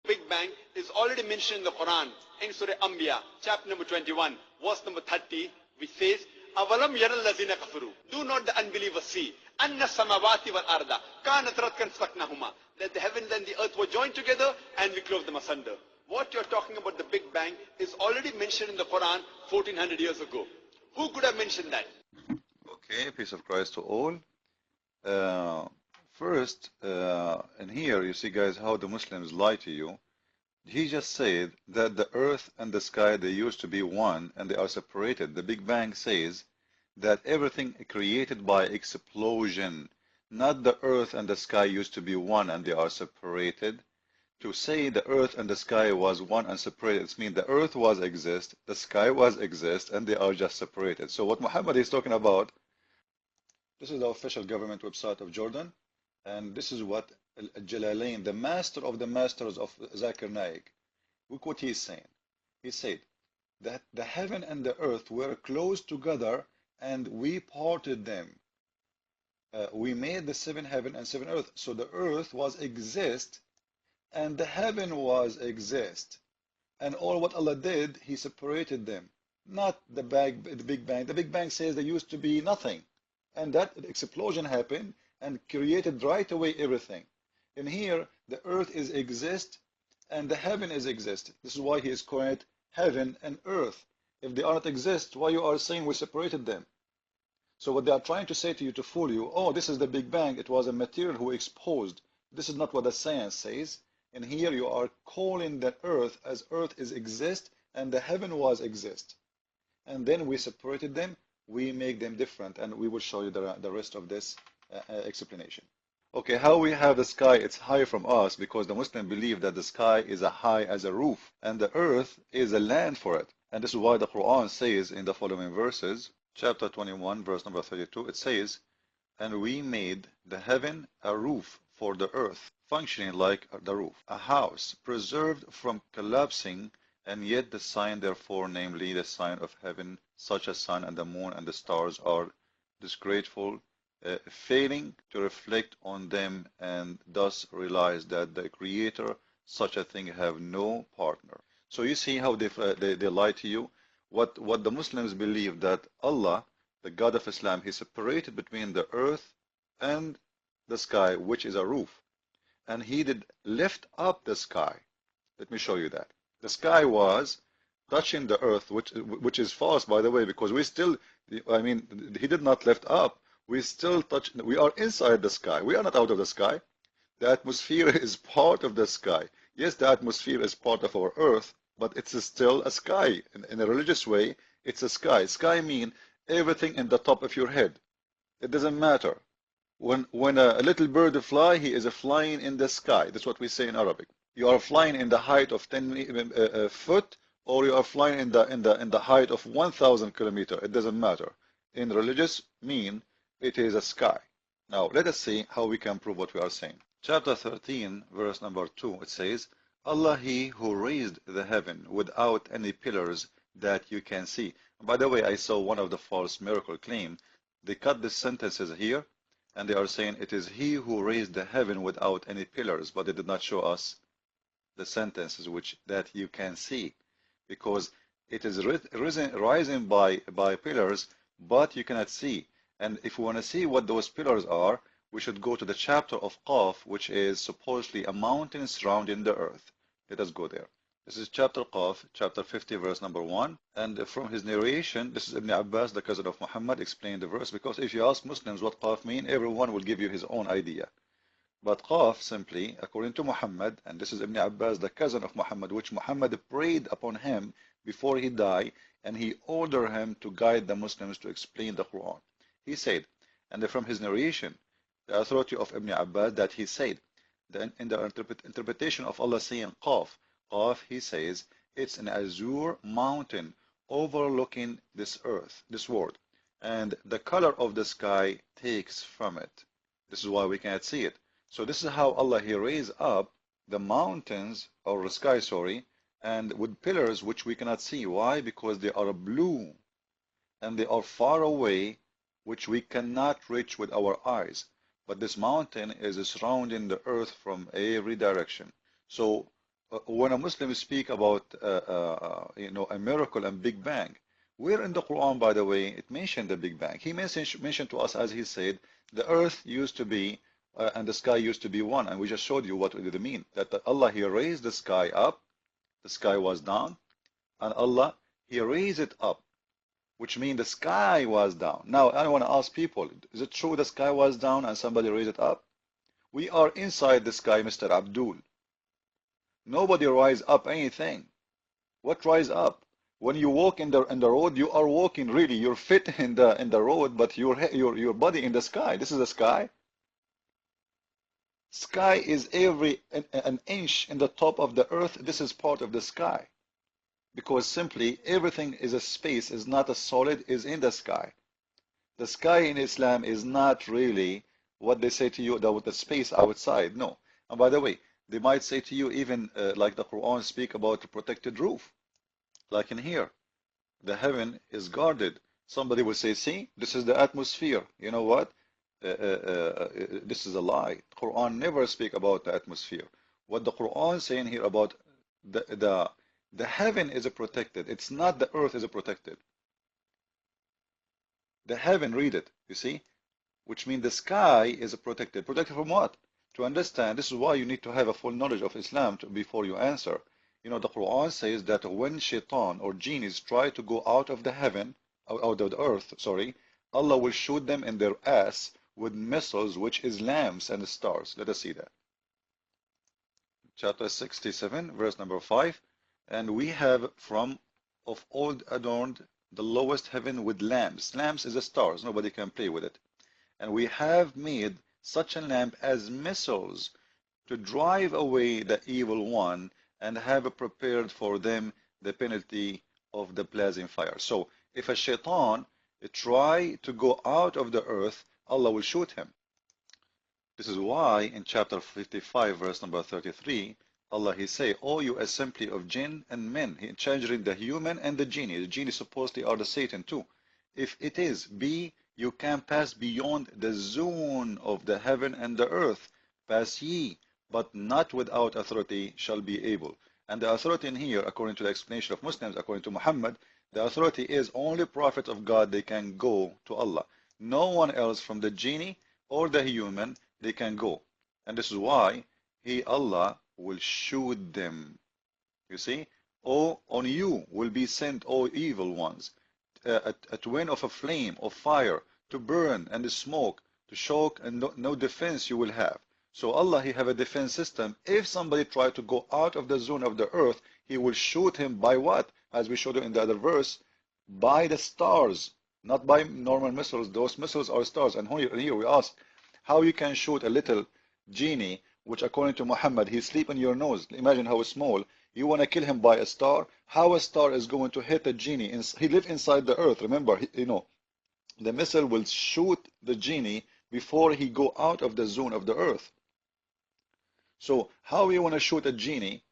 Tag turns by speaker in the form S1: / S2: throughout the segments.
S1: Big Bang is already mentioned in the Quran in Surah Anbiya, chapter number 21, verse number 30, which says, Avalam yaral lazina kafaru. Do not the unbelievers see? Anna samawati wal arda kanat ratkan faknahuma. That the heavens and the earth were joined together and we clove them asunder. What you're talking about the Big Bang is already mentioned in the Quran 1400 years ago. Who could have mentioned that?
S2: Okay, peace of Christ to all. First, in here you see guys how the Muslims lie to you. He just said that the earth and the sky, they used to be one and they are separated. The Big Bang says that everything created by explosion, not the earth and the sky used to be one and they are separated. To say the earth and the sky was one and separated, it means the earth was exist, the sky was exist, and they are just separated. So what Muhammad is talking about, this is the official government website of Jordan, and this is what Jalalain, the master of the masters of Liar Naik, look what he is saying. He said that the heaven and the earth were close together and we parted them. We made the seven heaven and seven earth. So the earth was exist and the heaven was exist. And all what Allah did, He separated them. Not the Big Bang. The Big Bang says there used to be nothing. And that explosion happened and created right away everything. In here, the earth is exist and the heaven is exist. This is why He is calling it heaven and earth. If they are not exist, why you are saying we separated them? So what they are trying to say to you to fool you, oh, this is the Big Bang, it was a material who exposed. This is not what the science says. And here you are calling the earth as earth is exist and the heaven was exist. And then we separated them, we make them different, and we will show you the rest of this explanation. Okay, how we have the sky, it's high from us because the Muslim believe that the sky is as high as a roof and the earth is a land for it. And this is why the Quran says in the following verses, chapter 21, verse number 32, it says, and we made the heaven a roof for the earth, functioning like the roof, a house preserved from collapsing, and yet the sign therefore, namely the sign of heaven, such as sun and the moon and the stars, are disgraceful, failing to reflect on them and thus realize that the Creator, such a thing, have no partner. So you see how they lie to you. What the Muslims believe, that Allah, the God of Islam, He separated between the earth and the sky, which is a roof. And He did lift up the sky. Let me show you that. The sky was touching the earth, which is false, by the way, because we still, I mean, He did not lift up. We still touch, we are inside the sky. We are not out of the sky. The atmosphere is part of the sky. Yes, the atmosphere is part of our earth, but it's still a sky. In a religious way, it's a sky. Sky means everything in the top of your head. It doesn't matter. When a little bird fly, he is flying in the sky. That's what we say in Arabic. You are flying in the height of 10 foot, or you are flying in the height of 1,000 kilometers. It doesn't matter. In religious mean, it is a sky. Now, let us see how we can prove what we are saying. Chapter 13, verse number 2, it says, Allah, He who raised the heaven without any pillars that you can see. By the way, I saw one of the false miracle claim. They cut the sentences here, and they are saying it is He who raised the heaven without any pillars, but they did not show us the sentences that you can see, because it is rising by pillars, but you cannot see. And if we want to see what those pillars are, we should go to the chapter of Qaf, which is supposedly a mountain surrounding the earth. Let us go there. This is chapter Qaf, chapter 50, verse number 1. And from his narration, this is Ibn Abbas, the cousin of Muhammad, explained the verse, because if you ask Muslims what Qaf mean, everyone will give you his own idea. But Qaf simply, according to Muhammad, and this is Ibn Abbas, the cousin of Muhammad, which Muhammad prayed upon him before he died, and he ordered him to guide the Muslims to explain the Quran. He said, and from his narration, the authority of Ibn Abbas, that he said, in the interpretation of Allah saying Qaf, Qaf, he says, it's an azure mountain overlooking this earth, this world, and the color of the sky takes from it. This is why we cannot see it. So this is how Allah, He raised up the mountains, or the sky, sorry, and with pillars which we cannot see. Why? Because they are blue, and they are far away, which we cannot reach with our eyes. But this mountain is surrounding the earth from every direction. So when a Muslim speak about a miracle and Big Bang, where in the Quran, by the way, it mentioned the Big Bang. He mentioned to us, as he said, the earth used to be and the sky used to be one, and we just showed you what it mean. That Allah, He raised the sky up, the sky was down, and Allah, He raised it up, which means the sky was down. Now, I want to ask people, is it true the sky was down and somebody raised it up? We are inside the sky, Mr. Abdul. Nobody rise up anything. What rise up? When you walk in the road, you are walking really. You're fit in the road, but your body in the sky. This is the sky. Sky is an inch in the top of the earth. This is part of the sky, because simply everything is a space, is not a solid, is in the sky. The sky in Islam is not really what they say to you, the space outside. No. And by the way, they might say to you, even like the Quran speak about a protected roof. Like in here, the heaven is guarded. Somebody will say, see, this is the atmosphere. You know what? This is a lie. The Quran never speak about the atmosphere. What the Quran is saying here about the heaven is protected. It's not the earth is protected. The heaven, read it, you see? Which means the sky is protected. Protected from what? To understand, this is why you need to have a full knowledge of Islam before you answer. You know, the Quran says that when shaitan or genies try to go out of the heaven, out of the earth, sorry, Allah will shoot them in their ass with missiles, which is lamps and stars. Let us see that. Chapter 67, verse number 5. And we have from of old adorned the lowest heaven with lamps. Lamps is the stars. Nobody can play with it. And we have made such a lamp as missiles to drive away the evil one, and have prepared for them the penalty of the blazing fire. So if a shaitan try to go out of the earth, Allah will shoot him. This is why in chapter 55, verse number 33, Allah He say, "O you assembly of jinn and men," He changing the human and the genie. The genie supposedly are the Satan too. If it is be, you can pass beyond the zone of the heaven and the earth. Pass ye, but not without authority shall be able. And the authority in here, according to the explanation of Muslims, according to Muhammad, the authority is only prophet of God, they can go to Allah. No one else from the genie or the human, they can go. And this is why Allah will shoot them. You see? "O on you will be sent, O evil ones, a twin of a flame of fire to burn and the smoke to shock, and no defense you will have." So Allah, He have a defense system. If somebody try to go out of the zone of the earth, He will shoot him by what? As we showed you in the other verse, by the stars, not by normal missiles. Those missiles are stars. And here we ask, how you can shoot a little genie, which according to Muhammad, he sleep in your nose. Imagine how small. You want to kill him by a star? How a star is going to hit a genie? He live inside the earth. Remember, the missile will shoot the genie before he go out of the zone of the earth. So how you want to shoot a genie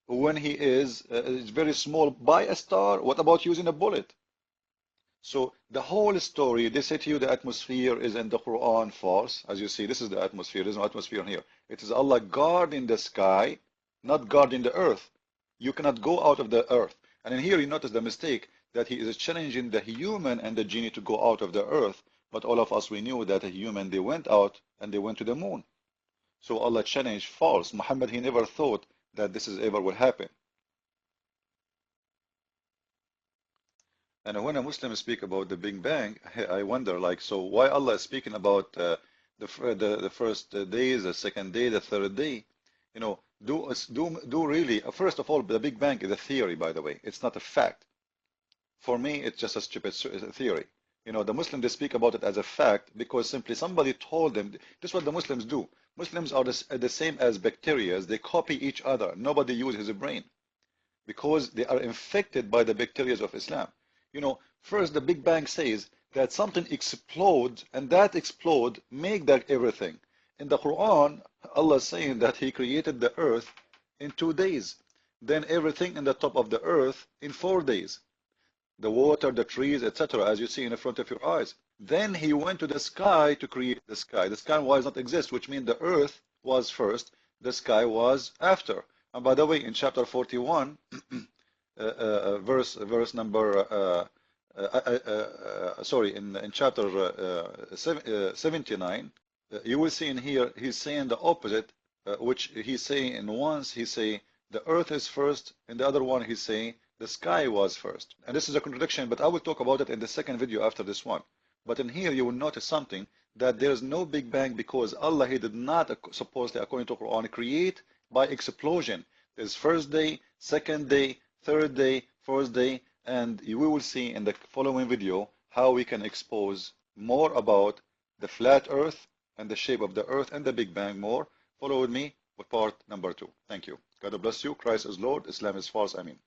S2: when he is very small by a star? What about using a bullet? So the whole story, they say to you the atmosphere is in the Quran false. As you see, this is the atmosphere. There's no atmosphere here. It is Allah guarding the sky, not guarding the earth. You cannot go out of the earth. And in here you notice the mistake that He is challenging the human and the genie to go out of the earth. But all of us, we knew that a human, they went out and they went to the moon. So Allah challenged false. Muhammad, he never thought that this is ever will happen. And when a Muslim speak about the Big Bang, I wonder, like, so why Allah is speaking about the first days, the second day, the third day? You know, do really, first of all, the Big Bang is a theory, by the way. It's not a fact. For me, it's just a stupid theory. You know, the Muslims, they speak about it as a fact because simply somebody told them. This is what the Muslims do. Muslims are the same as bacteria. They copy each other. Nobody uses his brain because they are infected by the bacteria of Islam. You know, first the Big Bang says that something explodes, and that explode make that everything. In the Quran, Allah is saying that He created the earth in 2 days. Then everything in the top of the earth in 4 days. The water, the trees, etc., as you see in the front of your eyes. Then He went to the sky to create the sky. The sky was not exist, which means the earth was first, the sky was after. And by the way, in chapter 41, verse number, sorry, in chapter 79, you will see in here, he's saying the opposite, which he's saying in once, he say the earth is first, and the other one he's saying the sky was first. And this is a contradiction, but I will talk about it in the second video after this one. But in here you will notice something, that there is no Big Bang, because Allah, He did not, supposedly according to Quran, create by explosion. There's first day, second day, third day, fourth day, and we will see in the following video how we can expose more about the flat earth and the shape of the earth and the Big Bang more. Follow with me with part number 2. Thank you. God bless you. Christ is Lord. Islam is false. Ameen.